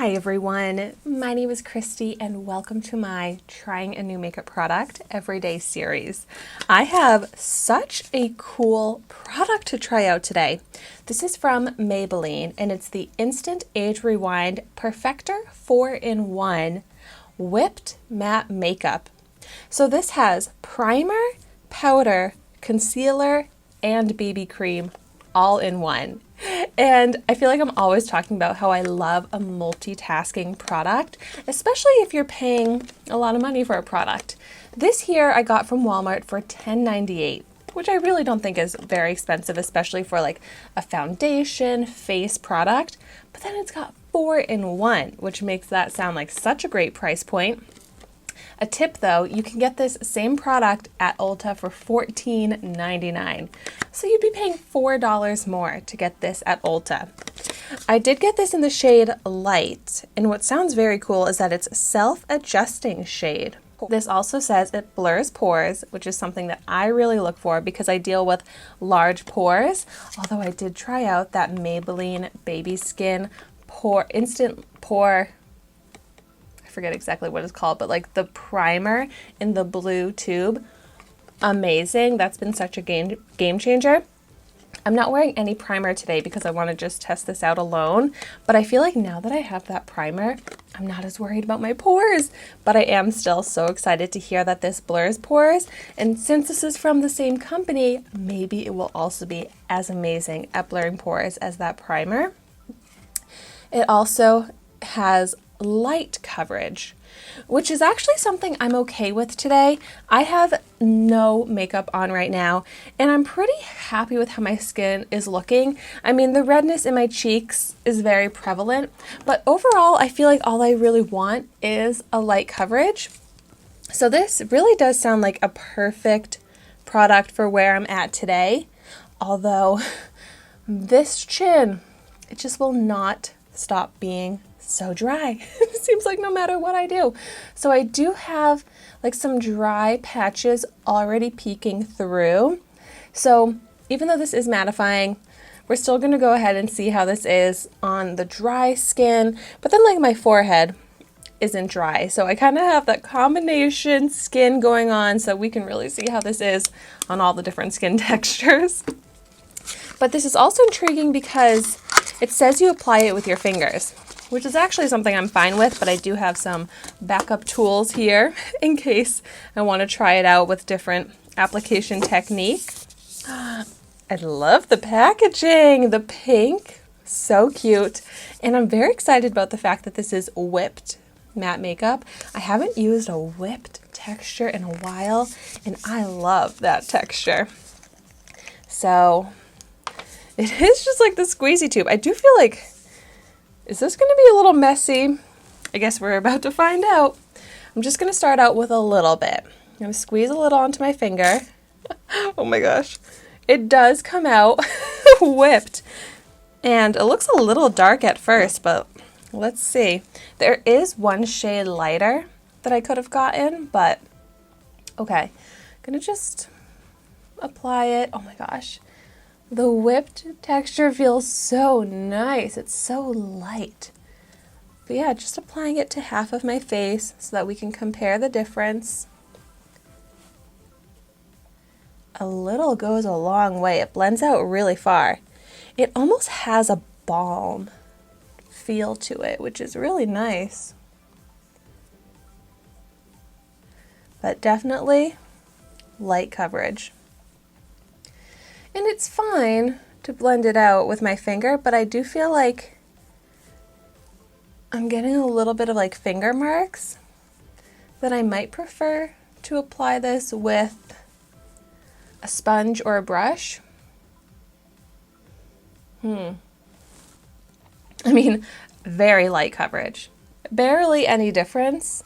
Hi everyone, my name is Christy and welcome to my Trying a New Makeup Product Everyday series. I have such a cool product to try out today. This is from Maybelline and it's the Instant Age Rewind Perfector 4-in-1 Whipped Matte Makeup. So this has primer, powder, concealer, and BB cream all in one. And I feel like I'm always talking about how I love a multitasking product, especially if you're paying a lot of money for a product. This here I got from Walmart for $10.98, which I really don't think is very expensive, especially for like a foundation, face product. But then it's got 4-in-1, which makes that sound like such a great price point. A tip though, you can get this same product at Ulta for $14.99. So you'd be paying $4 more to get this at Ulta. I did get this in the shade Light, and what sounds very cool is that it's self-adjusting shade. This also says it blurs pores, which is something that I really look for because I deal with large pores, although I did try out that Maybelline Baby Skin Instant Pore, I forget exactly what it's called, but like the primer in the blue tube. Amazing. That's been such a game changer. I'm not wearing any primer today because I want to just test this out alone, but I feel like now that I have that primer, I'm not as worried about my pores, but I am still so excited to hear that this blurs pores, and since this is from the same company, maybe it will also be as amazing at blurring pores as that primer. It also has light coverage, which is actually something I'm okay with today. I have no makeup on right now and I'm pretty happy with how my skin is looking. I mean, the redness in my cheeks is very prevalent, but overall I feel like all I really want is a light coverage. So this really does sound like a perfect product for where I'm at today, although this chin, it just will not stop being so dry. It seems like no matter what I do. So I do have like some dry patches already peeking through. So even though this is mattifying, we're still going to go ahead and see how this is on the dry skin. But then like my forehead isn't dry. So I kind of have that combination skin going on so we can really see how this is on all the different skin textures. But this is also intriguing because it says you apply it with your fingers, which is actually something I'm fine with, but I do have some backup tools here in case I want to try it out with different application technique. I love the packaging, the pink, so cute. And I'm very excited about the fact that this is whipped matte makeup. I haven't used a whipped texture in a while, and I love that texture. So it is just like the squeezy tube. I do feel like, is this going to be a little messy? I guess we're about to find out. I'm just going to start out with a little bit. I'm going to squeeze a little onto my finger. Oh my gosh. It does come out whipped. And it looks a little dark at first, but let's see. There is one shade lighter that I could have gotten, but okay. I'm going to just apply it. Oh my gosh. The whipped texture feels so nice. It's so light. But yeah, just applying it to half of my face so that we can compare the difference. A little goes a long way. It blends out really far. It almost has a balm feel to it, which is really nice. But definitely light coverage. And it's fine to blend it out with my finger, but I do feel like I'm getting a little bit of like finger marks that I might prefer to apply this with a sponge or a brush. I mean, very light coverage. Barely any difference,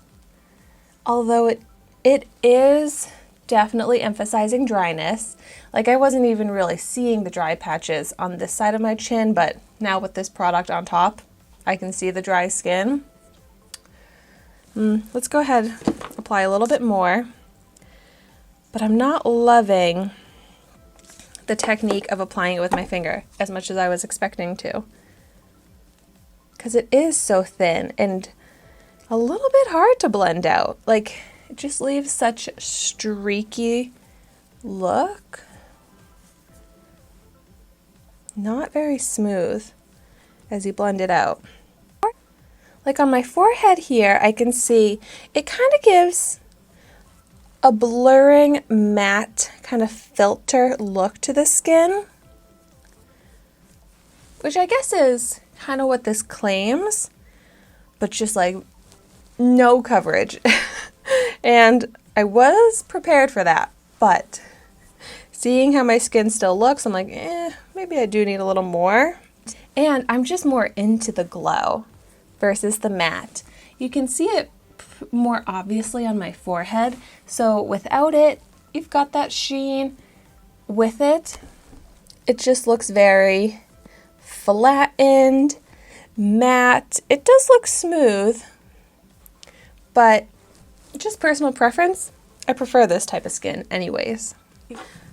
although it is definitely emphasizing dryness. Like I wasn't even really seeing the dry patches on this side of my chin, but now with this product on top, I can see the dry skin. Let's go ahead, apply a little bit more, but I'm not loving the technique of applying it with my finger as much as I was expecting to. because it is so thin and a little bit hard to blend out. Like, it just leaves such a streaky look. Not very smooth as you blend it out. Like on my forehead here, I can see it kind of gives a blurring matte kind of filter look to the skin, which I guess is kind of what this claims, but just like no coverage. And I was prepared for that, but seeing how my skin still looks, I'm like, maybe I do need a little more. And I'm just more into the glow versus the matte. You can see it more obviously on my forehead. So without it, you've got that sheen. With it, it just looks very flattened, matte. It does look smooth, but just personal preference, I prefer this type of skin anyways.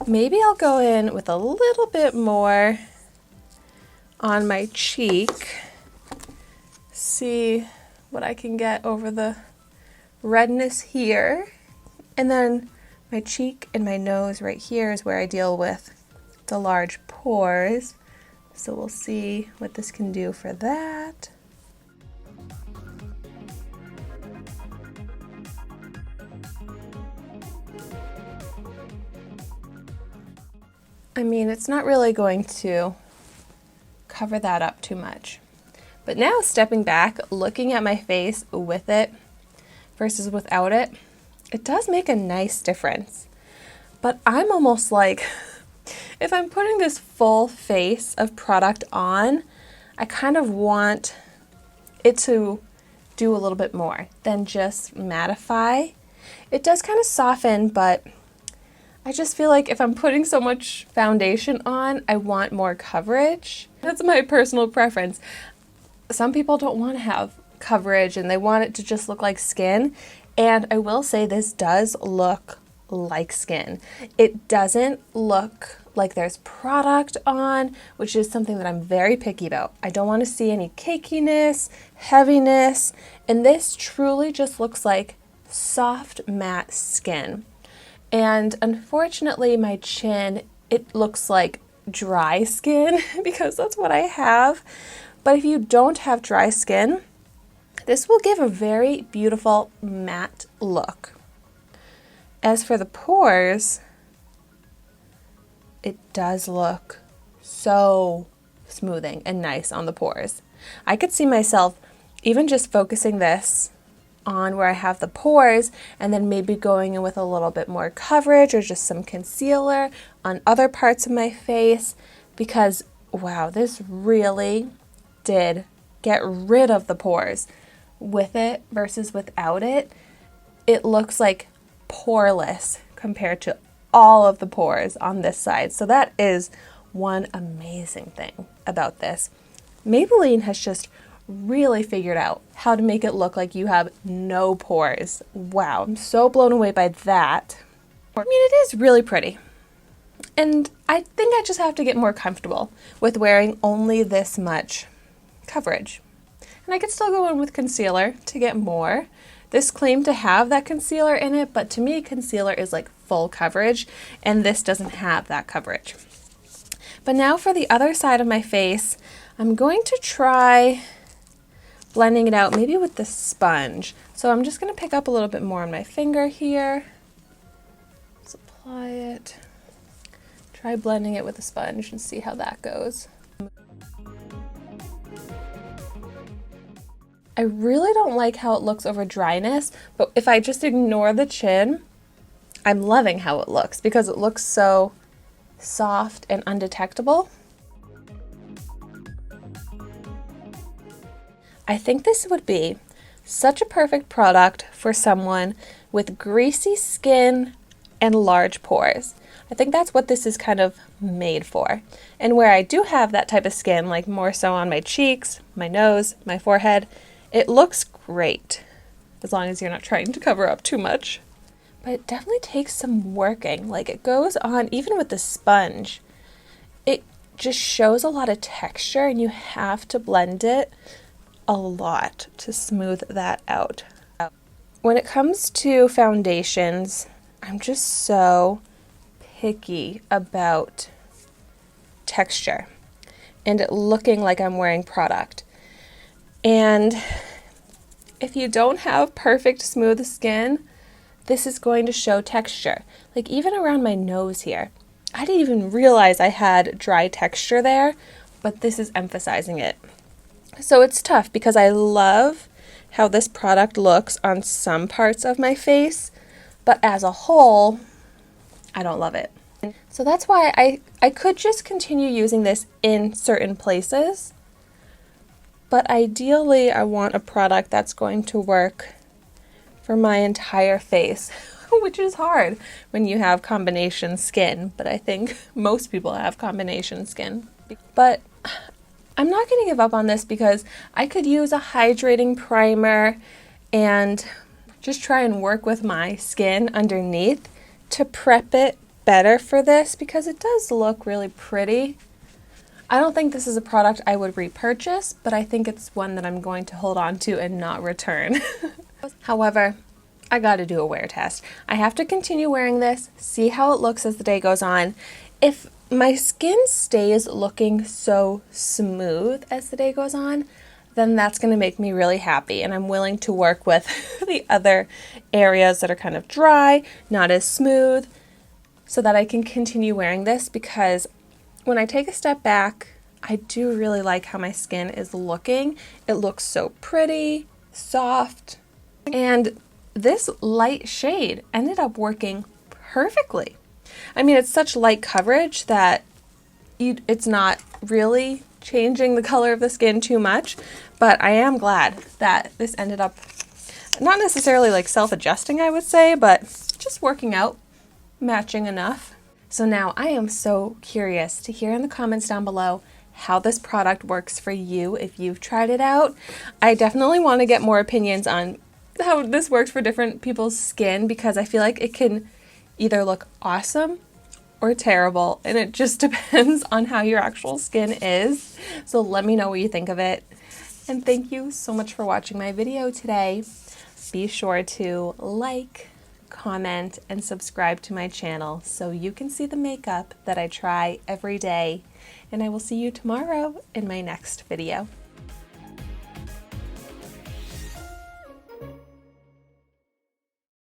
Maybe I'll go in with a little bit more on my cheek, see what I can get over the redness here, and then my cheek and my nose right here is where I deal with the large pores, so we'll see what this can do for that. I mean, it's not really going to cover that up too much. But now stepping back, looking at my face with it versus without it, it does make a nice difference. But I'm almost like, if I'm putting this full face of product on, I kind of want it to do a little bit more than just mattify. It does kind of soften, but I just feel like if I'm putting so much foundation on, I want more coverage. That's my personal preference. Some people don't want to have coverage and they want it to just look like skin. And I will say this does look like skin. It doesn't look like there's product on, which is something that I'm very picky about. I don't want to see any cakiness, heaviness, and this truly just looks like soft matte skin. And unfortunately, my chin, it looks like dry skin because that's what I have. But if you don't have dry skin, this will give a very beautiful matte look. As for the pores, it does look so smoothing and nice on the pores. I could see myself even just focusing this on where I have the pores and then maybe going in with a little bit more coverage or just some concealer on other parts of my face, because wow, this really did get rid of the pores. With it versus without it, it looks like poreless compared to all of the pores on this side. So that is one amazing thing about this. Maybelline has just really figured out how to make it look like you have no pores. Wow, I'm so blown away by that. I mean, it is really pretty. And I think I just have to get more comfortable with wearing only this much coverage. And I could still go in with concealer to get more. This claimed to have that concealer in it, but to me, concealer is like full coverage, and this doesn't have that coverage. But now for the other side of my face, I'm going to try blending it out maybe with the sponge. So I'm just going to pick up a little bit more on my finger here. Let's apply it. Try blending it with a sponge and see how that goes. I really don't like how it looks over dryness, but if I just ignore the chin, I'm loving how it looks because it looks so soft and undetectable. I think this would be such a perfect product for someone with greasy skin and large pores. I think that's what this is kind of made for. And where I do have that type of skin, like more so on my cheeks, my nose, my forehead, it looks great as long as you're not trying to cover up too much. But it definitely takes some working. Like, it goes on even with the sponge. It just shows a lot of texture and you have to blend it a lot to smooth that out. When it comes to foundations, I'm just so picky about texture and it looking like I'm wearing product. And if you don't have perfect smooth skin, this is going to show texture. Like even around my nose here. I didn't even realize I had dry texture there, but this is emphasizing it. So it's tough because I love how this product looks on some parts of my face, but as a whole, I don't love it. So that's why I could just continue using this in certain places, but ideally I want a product that's going to work for my entire face, which is hard when you have combination skin, but I think most people have combination skin. But I'm not going to give up on this because I could use a hydrating primer and just try and work with my skin underneath to prep it better for this because it does look really pretty. I don't think this is a product I would repurchase, but I think it's one that I'm going to hold on to and not return. However, I got to do a wear test. I have to continue wearing this, see how it looks as the day goes on. If my skin stays looking so smooth as the day goes on, then that's going to make me really happy, and I'm willing to work with the other areas that are kind of dry, not as smooth, so that I can continue wearing this because when I take a step back, I do really like how my skin is looking. It looks so pretty, soft, and this light shade ended up working perfectly. I mean, it's such light coverage that it's not really changing the color of the skin too much, but I am glad that this ended up not necessarily like self-adjusting, I would say, but just working out, matching enough. So now I am so curious to hear in the comments down below how this product works for you if you've tried it out. I definitely want to get more opinions on how this works for different people's skin because I feel like it can either look awesome or terrible, and it just depends on how your actual skin is. So let me know what you think of it. And thank you so much for watching my video today. Be sure to like, comment, and subscribe to my channel so you can see the makeup that I try every day. And I will see you tomorrow in my next video.